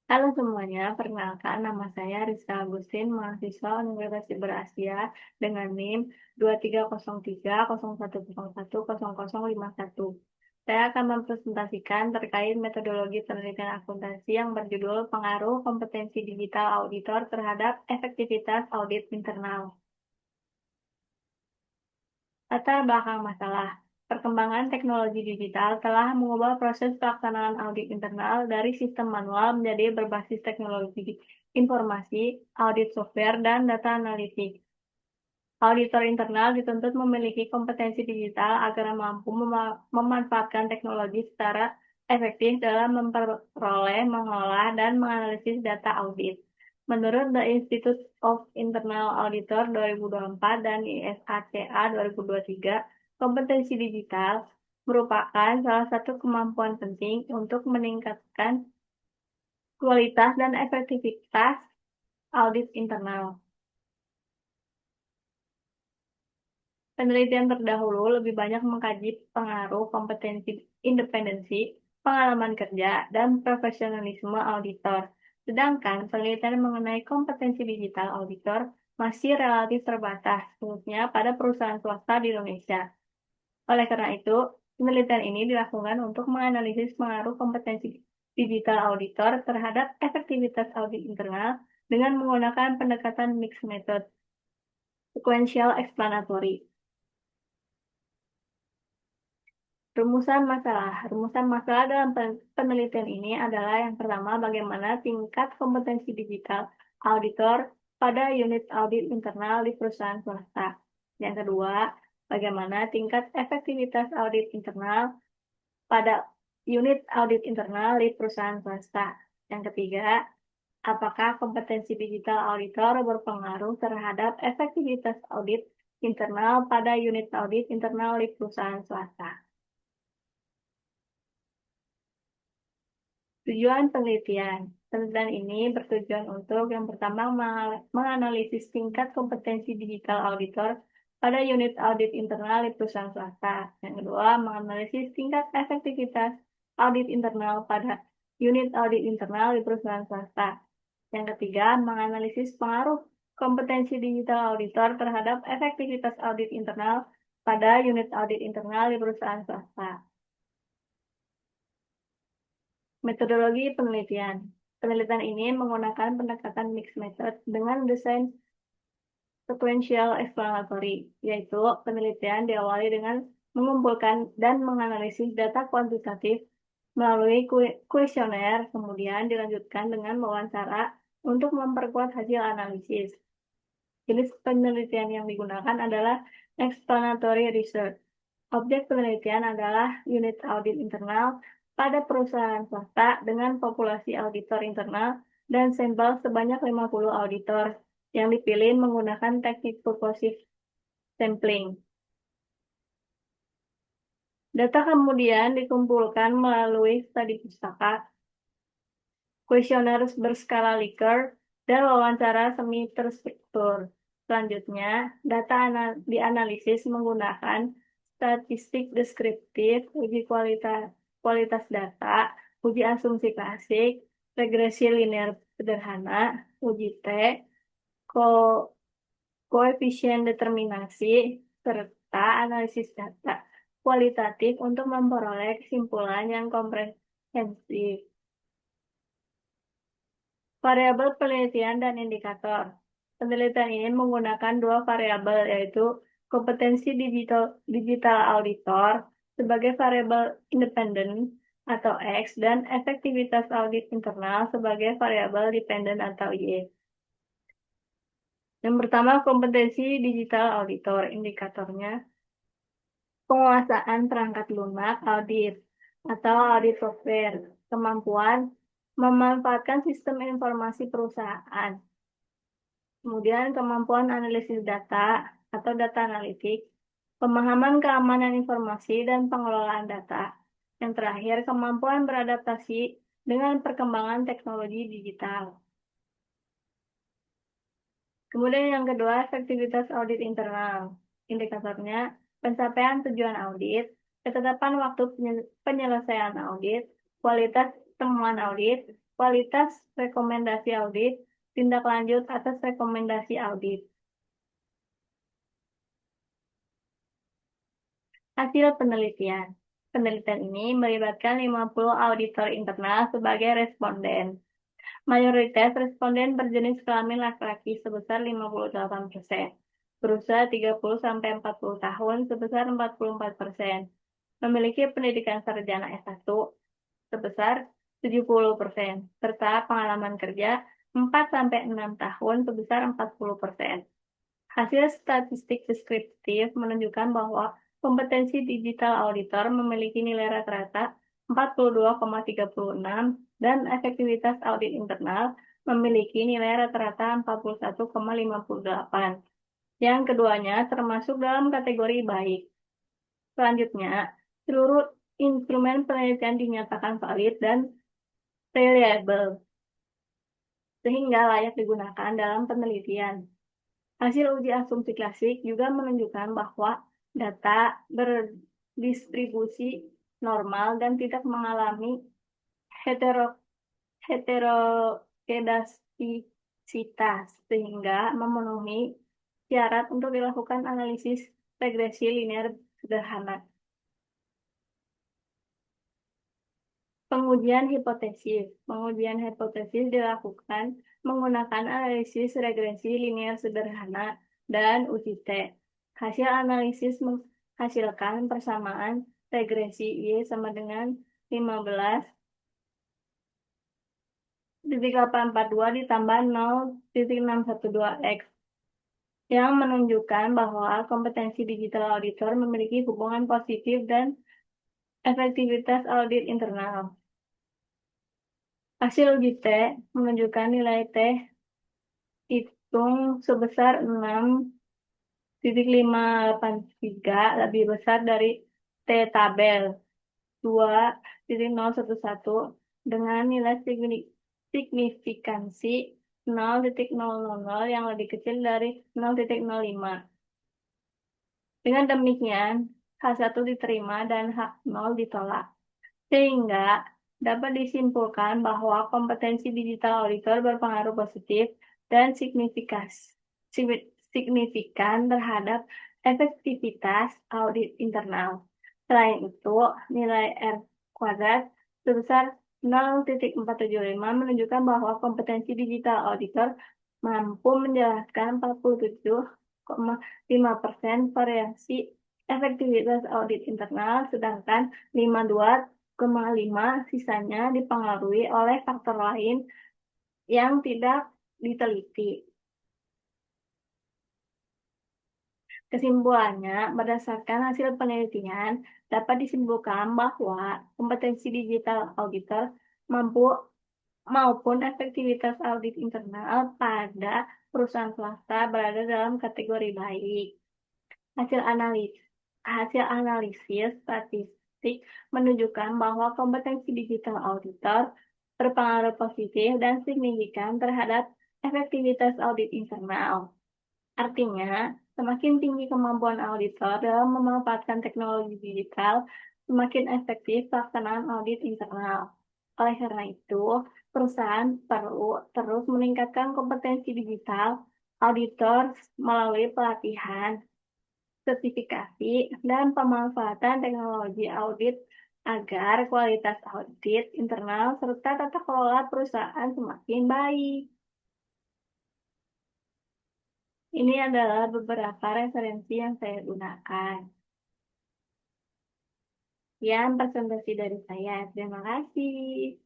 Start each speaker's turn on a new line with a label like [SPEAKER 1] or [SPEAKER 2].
[SPEAKER 1] Halo semuanya, perkenalkan nama saya Rizka Agustin, mahasiswa Universitas Berasia dengan NIM 230301010051. Saya akan mempresentasikan terkait metodologi penelitian akuntansi yang berjudul Pengaruh Kompetensi Digital Auditor terhadap Efektivitas Audit Internal. Latar belakang masalah. Perkembangan teknologi digital telah mengubah proses pelaksanaan audit internal dari sistem manual menjadi berbasis teknologi informasi, audit software, dan data analitik. Auditor internal dituntut memiliki kompetensi digital agar mampu memanfaatkan teknologi secara efektif dalam memperoleh, mengolah, dan menganalisis data audit. Menurut The Institute of Internal Auditor 2024 dan ISACA 2023, kompetensi digital merupakan salah satu kemampuan penting untuk meningkatkan kualitas dan efektivitas audit internal. Penelitian terdahulu lebih banyak mengkaji pengaruh kompetensi independensi, pengalaman kerja, dan profesionalisme auditor. Sedangkan penelitian mengenai kompetensi digital auditor masih relatif terbatas, khususnya pada perusahaan swasta di Indonesia. Oleh karena itu, penelitian ini dilakukan untuk menganalisis pengaruh kompetensi digital auditor terhadap efektivitas audit internal dengan menggunakan pendekatan mixed method, sequential explanatory. Rumusan masalah dalam penelitian ini adalah yang pertama, bagaimana tingkat kompetensi digital auditor pada unit audit internal di perusahaan swasta. Yang kedua, bagaimana tingkat efektivitas audit internal pada unit audit internal di perusahaan swasta. Yang ketiga, apakah kompetensi digital auditor berpengaruh terhadap efektivitas audit internal pada unit audit internal di perusahaan swasta. Tujuan penelitian. Penelitian ini bertujuan untuk yang pertama menganalisis tingkat kompetensi digital auditor pada unit audit internal di perusahaan swasta. Yang kedua, menganalisis tingkat efektivitas audit internal pada unit audit internal di perusahaan swasta. Yang ketiga, menganalisis pengaruh kompetensi digital auditor terhadap efektivitas audit internal pada unit audit internal di perusahaan swasta. Metodologi penelitian. Penelitian ini menggunakan pendekatan mixed method dengan desain sequential explanatory, yaitu penelitian diawali dengan mengumpulkan dan menganalisis data kuantitatif melalui kuesioner, kemudian dilanjutkan dengan wawancara untuk memperkuat hasil analisis. Jenis penelitian yang digunakan adalah explanatory research. Objek penelitian adalah unit audit internal pada perusahaan swasta dengan populasi auditor internal dan sampel sebanyak 50 auditor yang dipilih menggunakan teknik purposive sampling. Data kemudian dikumpulkan melalui studi pustaka, kuesioner berskala Likert, dan wawancara semi terstruktur. Selanjutnya, data dianalisis menggunakan statistik deskriptif, uji kualitas data, uji asumsi klasik, regresi linear sederhana, uji T, koefisien determinasi, serta analisis data kualitatif untuk memperoleh kesimpulan yang komprehensif. Variabel penelitian dan indikator. Penelitian ini menggunakan dua variabel, yaitu kompetensi digital auditor sebagai variabel independen atau X dan efektivitas audit internal sebagai variabel dependen atau Y. Yang pertama, kompetensi digital auditor. Indikatornya penguasaan perangkat lunak audit atau audit software, kemampuan memanfaatkan sistem informasi perusahaan, kemudian kemampuan analisis data atau data analitik, pemahaman keamanan informasi dan pengelolaan data. Yang terakhir, kemampuan beradaptasi dengan perkembangan teknologi digital. Kemudian yang kedua, efektivitas audit internal. Indikatornya pencapaian tujuan audit, ketetapan waktu penyelesaian audit, kualitas temuan audit, kualitas rekomendasi audit, tindak lanjut atas rekomendasi audit. Hasil penelitian. Penelitian ini melibatkan 50 auditor internal sebagai responden. Mayoritas responden berjenis kelamin laki-laki sebesar 58%, berusia 30-40 tahun sebesar 44%, memiliki pendidikan sarjana S1 sebesar 70%, serta pengalaman kerja 4-6 tahun sebesar 40%. Hasil statistik deskriptif menunjukkan bahwa kompetensi digital auditor memiliki nilai rata-rata 42,36 dan efektivitas audit internal memiliki nilai rata-rata 41,58. Yang keduanya termasuk dalam kategori baik. Selanjutnya, seluruh instrumen penelitian dinyatakan valid dan reliable, sehingga layak digunakan dalam penelitian. Hasil uji asumsi klasik juga menunjukkan bahwa data berdistribusi normal dan tidak mengalami heterokedastisitas, sehingga memenuhi syarat untuk dilakukan analisis regresi linear sederhana. Pengujian hipotesis. Pengujian hipotesis dilakukan menggunakan analisis regresi linear sederhana dan uji T. Hasil analisis menghasilkan persamaan regresi Y sama dengan 15,842 ditambah 0,612X, yang menunjukkan bahwa kompetensi digital auditor memiliki hubungan positif dan efektivitas audit internal. Hasil uji T menunjukkan nilai T hitung sebesar 6,583 lebih besar dari T tabel 2,011 dengan nilai signifikansi 0,000 yang lebih kecil dari 0,05. Dengan demikian, H1 diterima dan H0 ditolak. Sehingga dapat disimpulkan bahwa kompetensi digital auditor berpengaruh positif dan signifikan terhadap efektivitas audit internal. Selain itu, nilai R kuadrat sebesar 0,475 menunjukkan bahwa kompetensi digital auditor mampu menjelaskan 47,5% variasi efektivitas audit internal, sedangkan 52,5 sisanya dipengaruhi oleh faktor lain yang tidak diteliti. Kesimpulannya, berdasarkan hasil penelitian, dapat disimpulkan bahwa kompetensi digital auditor mampu maupun efektivitas audit internal pada perusahaan swasta berada dalam kategori baik. Hasil analisis statistik menunjukkan bahwa kompetensi digital auditor berpengaruh positif dan signifikan terhadap efektivitas audit internal. Artinya, semakin tinggi kemampuan auditor dalam memanfaatkan teknologi digital, semakin efektif pelaksanaan audit internal. Oleh karena itu, perusahaan perlu terus meningkatkan kompetensi digital auditor melalui pelatihan, sertifikasi, dan pemanfaatan teknologi audit agar kualitas audit internal serta tata kelola perusahaan semakin baik. Ini adalah beberapa referensi yang saya gunakan. Sekian presentasi dari saya. Terima kasih.